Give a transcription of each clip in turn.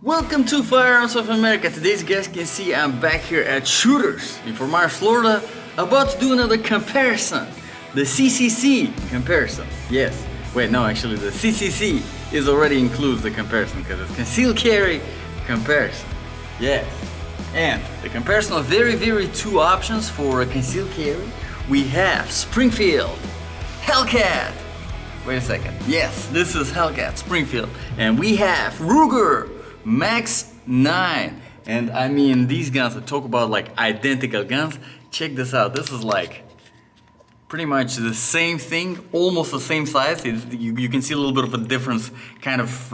Welcome to Firearms of America. Today, as you guys can see, I'm back here at Shooters in Fort Myers, Florida, about to do another comparison. The CCC comparison. Yes. Wait, no, actually the CCC is already includes the comparison because it's concealed carry comparison. Yes. And the comparison of very two options for a concealed carry. We have Springfield Hellcat. Wait a second. Yes, this is Hellcat Springfield. And we have Ruger Max 9. And I mean, these guns, I talk about like identical guns. Check this out. This is like pretty much the same thing, almost the same size. You can see a little bit of a difference kind of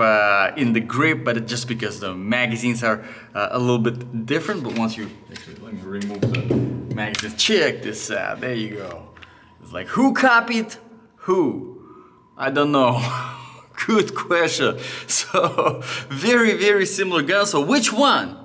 in the grip, but it's just because the magazines are a little bit different. But once you, actually, let me remove the magazines. Check this out. There you go. It's like, who copied who? I don't know. Good question. So, very similar guns. So which one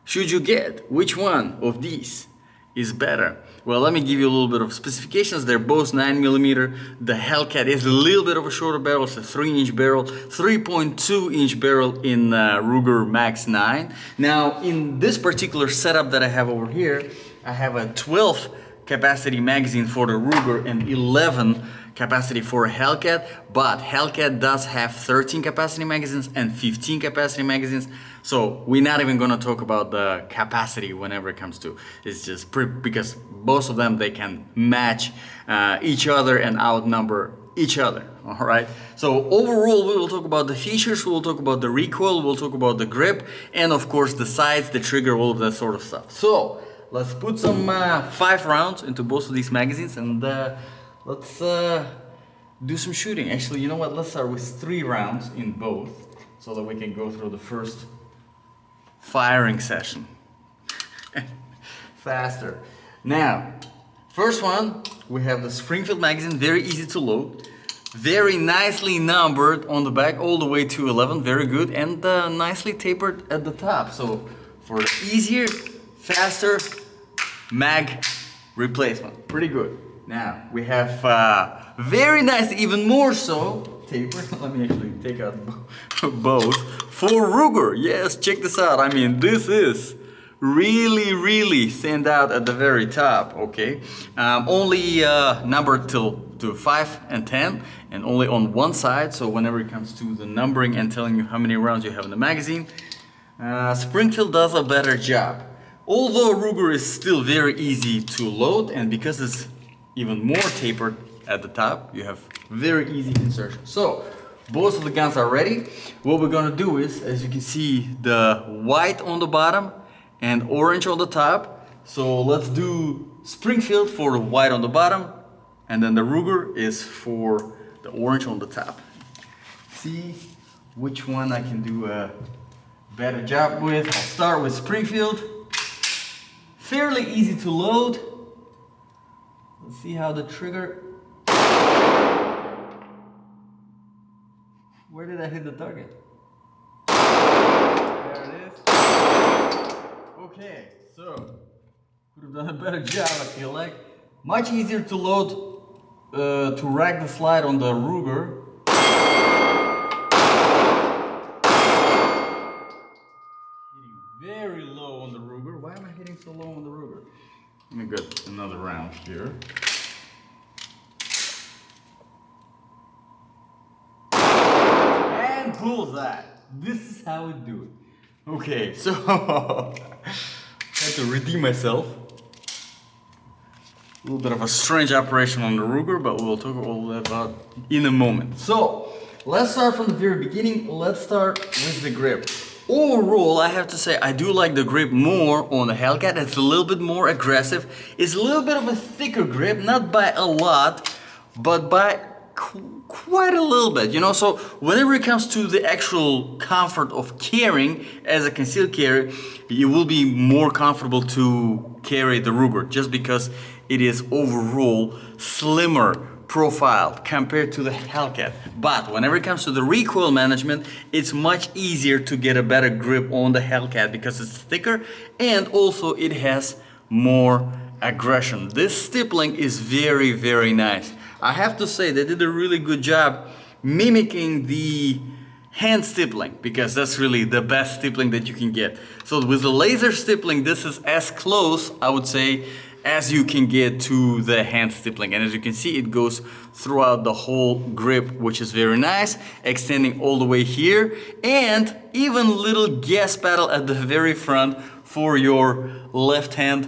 should you get? Which one of these is better? Well, let me give you a little bit of specifications. They're both 9mm. The Hellcat is a little bit of a shorter barrel. It's a 3-inch barrel, 3.2-inch barrel in Ruger Max 9. Now, in this particular setup that I have over here, I have a 12 capacity magazine for the Ruger and 11 capacity for a Hellcat, but Hellcat does have 13 capacity magazines and 15 capacity magazines, so we're not even gonna talk about the capacity whenever it comes to, it's just because both of them, they can match each other and outnumber each other. All right, so overall we will talk about the features, we will talk about the recoil, we'll talk about the grip, and of course the sights, the trigger, all of that sort of stuff. So let's put some 5 rounds into both of these magazines and let's do some shooting. Actually, you know what? Let's start with 3 rounds in both so that we can go through the first firing session faster. Now, first one, we have the Springfield magazine, very easy to load, very nicely numbered on the back all the way to 11, very good, and nicely tapered at the top. So for easier, faster mag replacement, pretty good. Now we have very nice, even more so, taper. Let me actually take out both for Ruger. Yes, check this out. I mean, this is really stand out at the very top. Okay, only numbered to 5 and 10, and only on one side. So whenever it comes to the numbering and telling you how many rounds you have in the magazine, Springfield does a better job. Although Ruger is still very easy to load, and because it's even more tapered at the top, you have very easy insertion. So both of the guns are ready. What we're gonna do is, as you can see, the white on the bottom and orange on the top. So let's do Springfield for the white on the bottom, and then the Ruger is for the orange on the top. See which one I can do a better job with. I'll start with Springfield. Fairly easy to load. Let's see how the trigger. Where did I hit the target? There it is. Okay, so could have done a better job, I feel like. Much easier to load, to rack the slide on the Ruger. Hitting very low on the Ruger. Why am I hitting so low on the Ruger? Let me get another round here. And bullseye. This is how we do it. Okay, so I had to redeem myself. A little bit of a strange operation on the Ruger, but we'll talk all about in a moment. So let's start from the very beginning. Let's start with the grip. Overall, I have to say I do like the grip more on the Hellcat. It's a little bit more aggressive. It's a little bit of a thicker grip, not by a lot, but by quite a little bit, you know. So whenever it comes to the actual comfort of carrying as a concealed carry, you will be more comfortable to carry the Ruger just because it is overall slimmer profile compared to the Hellcat. But whenever it comes to the recoil management, it's much easier to get a better grip on the Hellcat because it's thicker and also it has more aggression. This stippling is very nice. I have to say they did a really good job mimicking the hand stippling, because that's really the best stippling that you can get. So with the laser stippling, this is as close, I would say, as you can get to the hand stippling. And as you can see, it goes throughout the whole grip, which is very nice, extending all the way here, and even little gas pedal at the very front for your left hand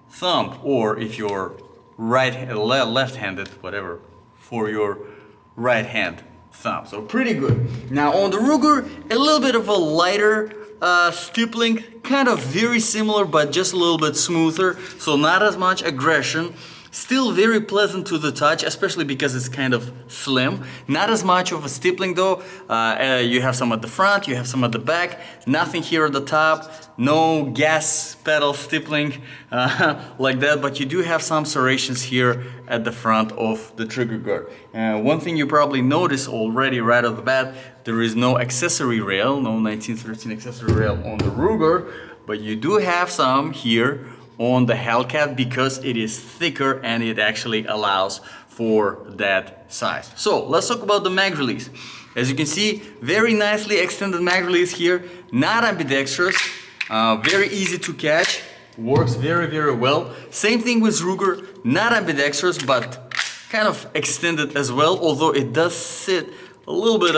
thumb, or if you're left-handed, whatever, for your right hand thumb. So pretty good. Now on the Ruger, a little bit of a lighter stippling, kind of very similar but just a little bit smoother, so not as much aggression. Still very pleasant to the touch, especially because it's kind of slim. Not as much of a stippling though. You have some at the front, you have some at the back. Nothing here at the top. No gas pedal stippling like that, but you do have some serrations here at the front of the trigger guard. One thing you probably noticed already right off the bat, there is no accessory rail, no 1913 accessory rail on the Ruger, but you do have some here on the Hellcat because it is thicker and it actually allows for that size. So let's talk about the mag release. As you can see, very nicely extended mag release here, not ambidextrous, very easy to catch, works very well. Same thing with Ruger, not ambidextrous but kind of extended as well, although it does sit a little bit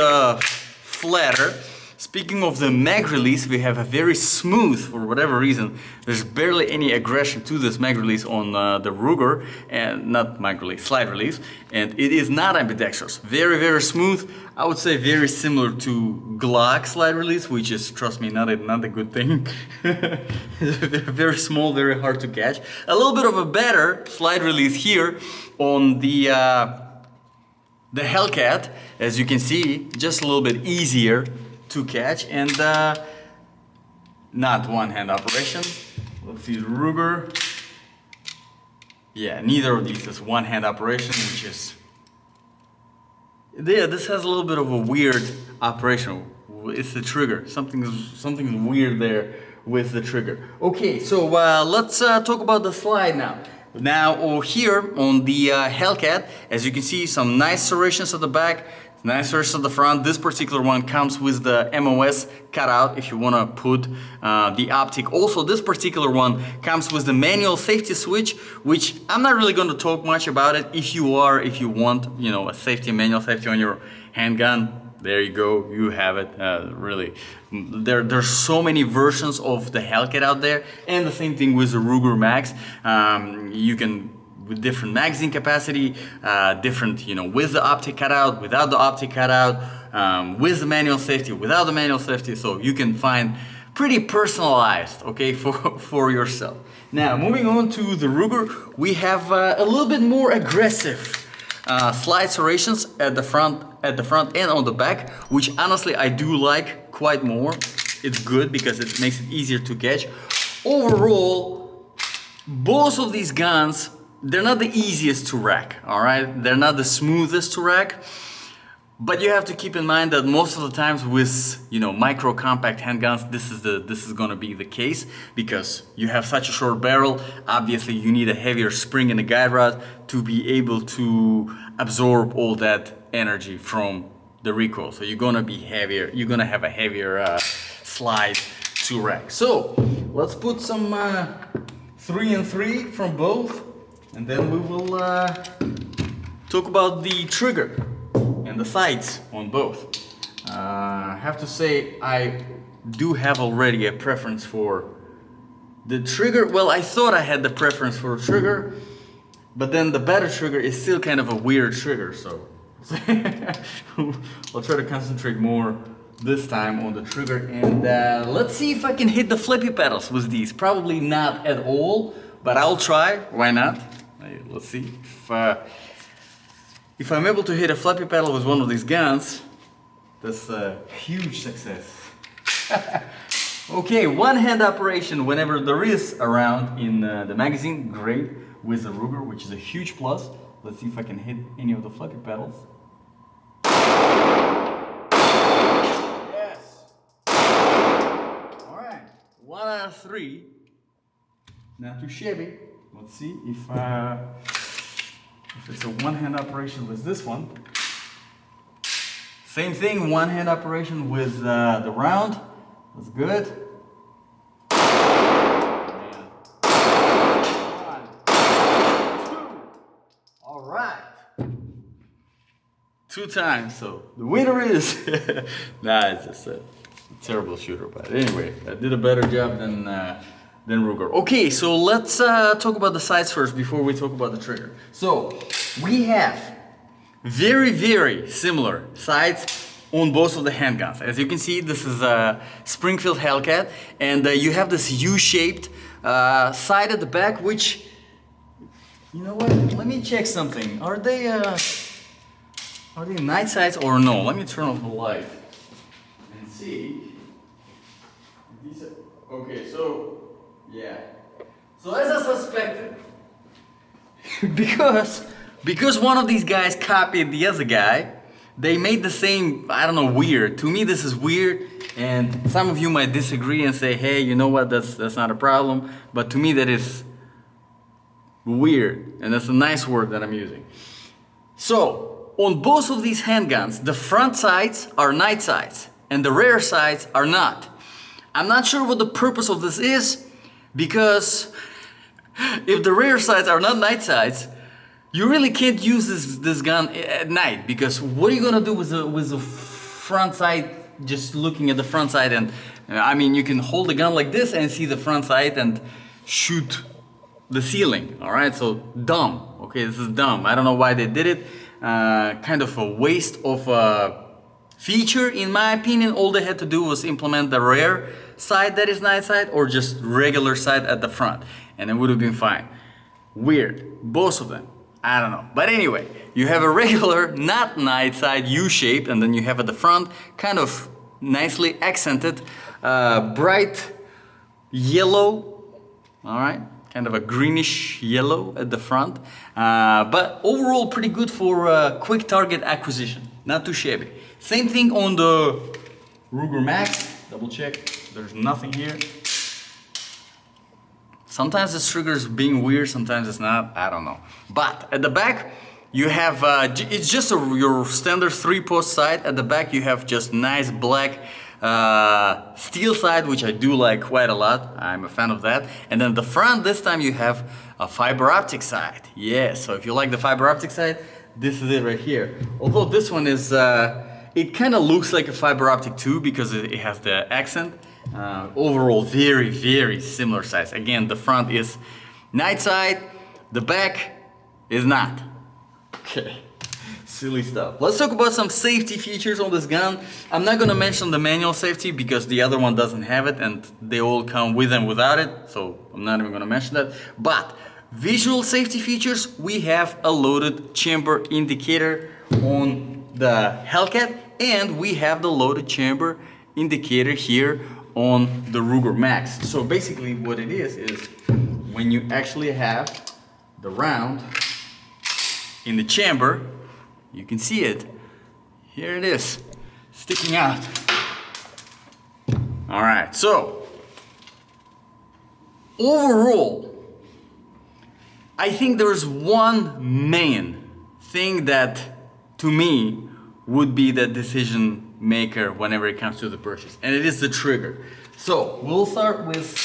flatter. Speaking of the mag release, we have a very smooth, for whatever reason, there's barely any aggression to this mag release on the Ruger, and not mag release, slide release, and it is not ambidextrous. Very smooth. I would say very similar to Glock slide release, which is, trust me, not a good thing. Very small, very hard to catch. A little bit of a better slide release here on the Hellcat, as you can see, just a little bit easier to catch, and not one-hand operation. Let's see the Ruger. Yeah, neither of these is one-hand operation, which is, yeah, this has a little bit of a weird operation. It's the trigger. Something's weird there with the trigger. Okay, so let's talk about the slide now. Now here on the Hellcat, as you can see, some nice serrations at the back, nice serrations at the front. This particular one comes with the MOS cutout if you want to put the optic. Also, this particular one comes with the manual safety switch, which I'm not really going to talk much about it. If you want, you know, a safety, manual safety on your handgun, there you go, you have it. Really, there's so many versions of the Hellcat out there, and the same thing with the Ruger Max. You can, with different magazine capacity, different, you know, with the optic cutout, without the optic cutout, with the manual safety, without the manual safety, so you can find pretty personalized, okay, for yourself. Now, moving on to the Ruger, we have a little bit more aggressive slide serrations at the front and on the back, which honestly I do like quite more. It's good because it makes it easier to catch. Overall, both of these guns, they're not the easiest to rack, all right? They're not the smoothest to rack, but you have to keep in mind that most of the times with, you know, micro compact handguns, this is going to be the case because you have such a short barrel. Obviously, you need a heavier spring in the guide rod to be able to absorb all that energy from the recoil. So you're going to be heavier. You're going to have a heavier slide to rack. So let's put some 3 and 3 from both, and then we will talk about the trigger and the sights on both. I have to say I do have already a preference for the trigger. Well, I thought I had the preference for the trigger, but then the better trigger is still kind of a weird trigger, so I'll try to concentrate more this time on the trigger, and let's see if I can hit the flippy pedals with these. Probably not at all, but I'll try. Why not? Let's see if I'm able to hit a flippy pedal with one of these guns. That's a huge success. Okay, one-hand operation whenever there is around in the magazine, great with the Ruger, which is a huge plus. Let's see if I can hit any of the flippy pedals. Yes! Alright, 1 out of 3. Not too shabby. Let's see if it's a one-hand operation with this one. Same thing, one hand operation with the round. That's good. All right. 2 times, so the winner is... Nah, it's just a terrible shooter, but anyway, I did a better job than Ruger. Okay, so let's talk about the sights first before we talk about the trigger. So, we have very, very similar sights on both of the handguns. As you can see, this is a Springfield Hellcat, and you have this U-shaped sight at the back, which... You know what? Let me check something. Are they night sights or no? Let me turn off the light and see. Okay, so yeah. So as I suspected, because one of these guys copied the other guy, they made the same. I don't know, weird. To me, this is weird, and some of you might disagree and say, "Hey, you know what? That's not a problem." But to me, that is weird, and that's a nice word that I'm using. So, on both of these handguns, the front sights are night sights, and the rear sights are not. I'm not sure what the purpose of this is, because if the rear sights are not night sights, you really can't use this gun at night, because what are you gonna do with the front sight, just looking at the front sight? And I mean, you can hold the gun like this and see the front sight and shoot the ceiling. All right, so dumb. Okay, this is dumb. I don't know why they did it. Kind of a waste of a feature, in my opinion. All they had to do was implement the rear sight that is night sight, or just regular sight at the front, and it would have been fine. Weird, both of them. I don't know, but anyway, you have a regular, not night sight, U-shaped, and then you have at the front kind of nicely accented, bright yellow. All right. Kind of a greenish yellow at the front, but overall pretty good for quick target acquisition. Not too shabby. Same thing on the Ruger Max. Double check, there's nothing here. Sometimes this trigger is being weird, sometimes it's not, I don't know. But at the back, you have, it's just your standard 3-post sight. At the back you have just nice black steel side, which I do like quite a lot. I'm a fan of that. And then the front, this time you have a fiber optic side. Yeah, so if you like the fiber optic side, this is it right here. Although this one is, it kind of looks like a fiber optic too, because it has the accent. Overall, very, very similar size. Again, the front is night side, the back is not. Okay. Silly stuff. Let's talk about some safety features on this gun. I'm not gonna mention the manual safety because the other one doesn't have it, and they all come with and without it, so I'm not even gonna mention that. But visual safety features, we have a loaded chamber indicator on the Hellcat, and we have the loaded chamber indicator here on the Ruger Max. So basically what it is when you actually have the round in the chamber, you can see it. Here it is, sticking out. All right, so overall, I think there's one main thing that, to me, would be the decision maker whenever it comes to the purchase, and it is the trigger. So we'll start with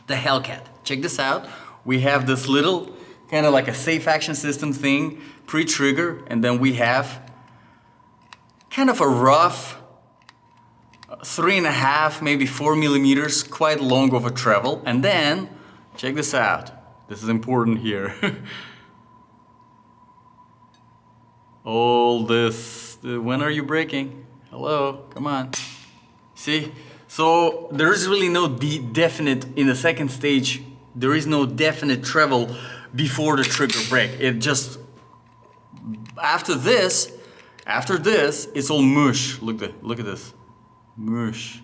the Hellcat. Check this out. We have this little kind of like a safe action system thing, pre-trigger, and then we have kind of a rough 3.5, maybe 4 millimeters, quite long of a travel. And then check this out. This is important here. All this, when are you braking? Hello, come on. See? So there is really no definite, in the second stage, there is no definite travel before the trigger brake. It just, after this, it's all mush. Look at this. Mush.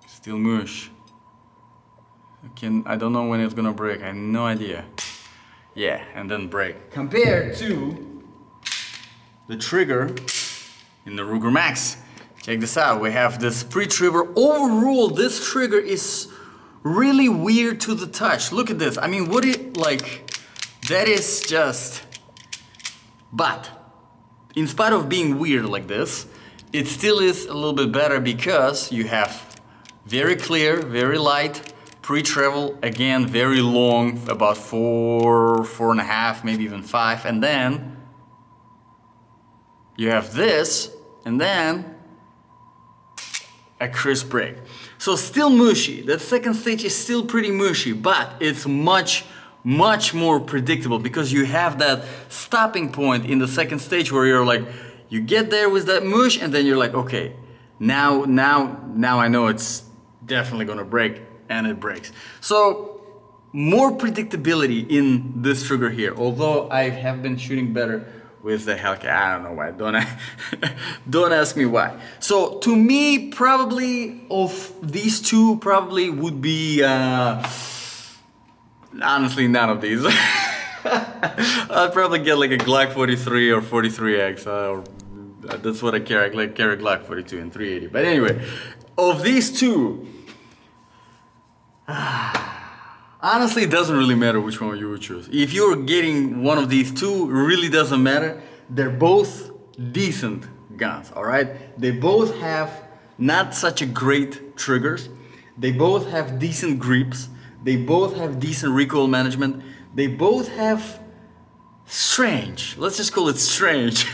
Still mush. I don't know when it's gonna brake. I have no idea. Yeah, and then brake. Compared to the trigger in the Ruger Max. Check this out. We have this pre-trigger. Overall, this trigger is really weird to the touch. Look at this. I mean, that is just... But in spite of being weird like this, it still is a little bit better because you have very clear, very light, pre-travel, again very long, about 4.5, maybe even 5, and then you have this, and then a crisp brake. So still mushy. That second stage is still pretty mushy, but it's much more predictable because you have that stopping point in the second stage where you're like, you get there with that mush and then you're like, okay, now I know it's definitely gonna break, and it breaks. So more predictability in this trigger here, although I have been shooting better with the Hellcat. I don't know why, don't ask me why. So to me, probably of these two, probably would be honestly none of these. I'd probably get like a Glock 43 or 43X, or that's what I carry. I carry Glock 42 and 380. But anyway, of these two, honestly, it doesn't really matter which one you would choose. If you're getting one of these two, it really doesn't matter. They're both decent guns, all right? They both have not such a great triggers. They both have decent grips. They both have decent recoil management. They both have strange, let's just call it strange,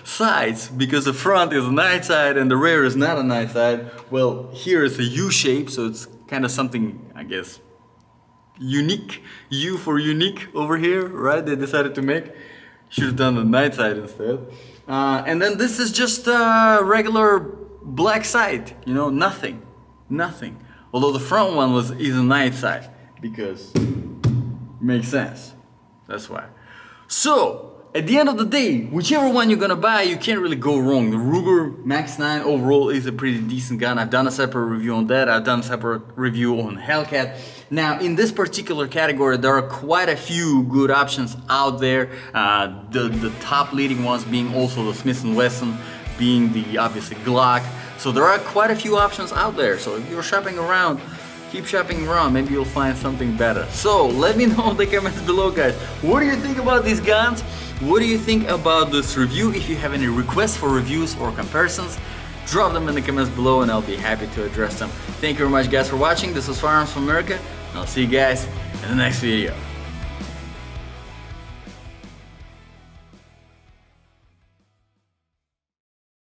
sides, because the front is a night side and the rear is not a night side. Well, here it's a U shape, so it's kind of something, I guess, unique. U for unique over here, right? They decided to make. Should have done the night side instead. And then this is just a regular black side, you know, nothing. Although the front one is a night side, because it makes sense. That's why. So at the end of the day, whichever one you're gonna buy, you can't really go wrong. The Ruger Max 9 overall is a pretty decent gun. I've done a separate review on that. I've done a separate review on Hellcat. Now, in this particular category, there are quite a few good options out there. The top leading ones being also the Smith & Wesson, being the obviously Glock. So there are quite a few options out there. So if you're shopping around, keep shopping around, maybe you'll find something better. So let me know in the comments below, guys. What do you think about these guns? What do you think about this review? If you have any requests for reviews or comparisons, drop them in the comments below and I'll be happy to address them. Thank you very much, guys, for watching. This was Firearms of America, and I'll see you guys in the next video.